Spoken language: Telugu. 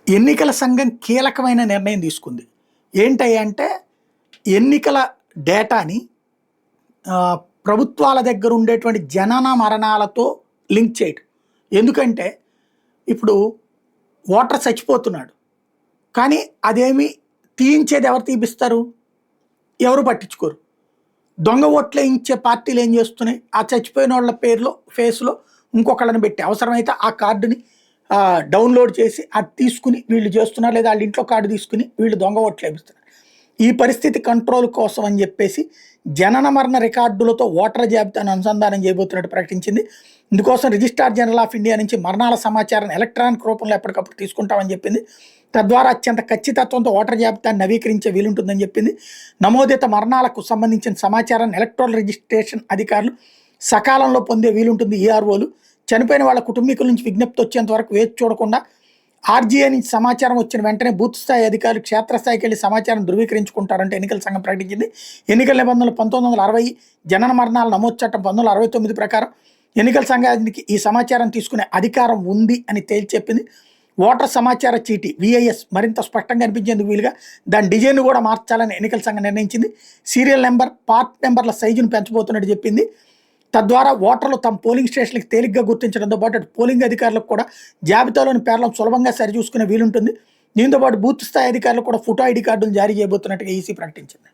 ఎన్నికల సంఘం కీలకమైన నిర్ణయం తీసుకుంది. ఏంటంటే ఎన్నికల డేటాని ప్రభుత్వాల దగ్గర ఉండేటువంటి జనన మరణాలతో లింక్ చేయడం. ఎందుకంటే ఇప్పుడు ఓటర్ చచ్చిపోతున్నాడు. కానీ అదేమి తీయించేది ఎవరు తీపిస్తారు? ఎవరు పట్టించుకోరు. దొంగ ఓట్లు వేయించే పార్టీలు ఏం చేస్తున్నాయి? ఆ చచ్చిపోయిన వాళ్ళ పేరులో ఫేస్‌లో ఇంకొకళ్ళని పెట్టి అవసరమైతే ఆ కార్డుని డౌన్‌లోడ్ చేసి అది తీసుకుని వీళ్ళు చేస్తున్నారు. లేదా వాళ్ళ ఇంట్లో కార్డు తీసుకుని వీళ్ళు దొంగ ఓట్లు వేపిస్తున్నారు. ఈ పరిస్థితి కంట్రోల్ కోసం అని చెప్పేసి జనన మరణ రికార్డులతో ఓటర్ల జాబితాను అనుసంధానం చేయబోతున్నట్టు ప్రకటించింది. ఇందుకోసం రిజిస్ట్రార్ జనరల్ ఆఫ్ ఇండియా నుంచి మరణాల సమాచారాన్ని ఎలక్ట్రానిక్ రూపంలో ఎప్పటికప్పుడు తీసుకుంటామని చెప్పింది. తద్వారా అత్యంత ఖచ్చితత్వంతో ఓటర్ జాబితాను నవీకరించే వీలుంటుందని చెప్పింది. నమోదిత మరణాలకు సంబంధించిన సమాచారాన్ని ఎలక్ట్రానిక్ రిజిస్ట్రేషన్ అధికారులు సకాలంలో పొందే వీలుంటుంది. ఈఆర్ఓలు చనిపోయిన వాళ్ళ కుటుంబీకుల నుంచి విజ్ఞప్తి వచ్చేంత వరకు వేచి చూడకుండా ఆర్జీఐ నుంచి సమాచారం వచ్చిన వెంటనే బూత్ స్థాయి అధికారులు క్షేత్రస్థాయికి వెళ్ళి సమాచారం ధృవీకరించుకుంటారంటే ఎన్నికల సంఘం ప్రకటించింది. ఎన్నికల నిబంధనలు 1960 జనన మరణాల నమోదు చట్టం 1969 ప్రకారం ఎన్నికల సంఘానికి ఈ సమాచారం తీసుకునే అధికారం ఉంది అని తేల్చి చెప్పింది. ఓటర్ సమాచార చీటీ విఐఎస్ మరింత స్పష్టంగా కనిపించేందుకు వీలుగా దాని డిజైన్ కూడా మార్చాలని ఎన్నికల సంఘం నిర్ణయించింది. సీరియల్ నెంబర్, పార్ట్ నెంబర్ల సైజును పెంచబోతున్నట్టు చెప్పింది. తద్వారా ఓటర్లు తమ పోలింగ్ స్టేషన్లకు తేలిగ్గా గుర్తించడంతో పాటు పోలింగ్ అధికారులకు కూడా జాబితాలోని పేర్లను సులభంగా సరిచూసుకునే వీలుంటుంది. దీంతో పాటు బూత్ స్థాయి అధికారులు కూడా ఫోటో ఐడి కార్డును జారీ చేయబోతున్నట్టుగా ఈసీ ప్రకటించింది.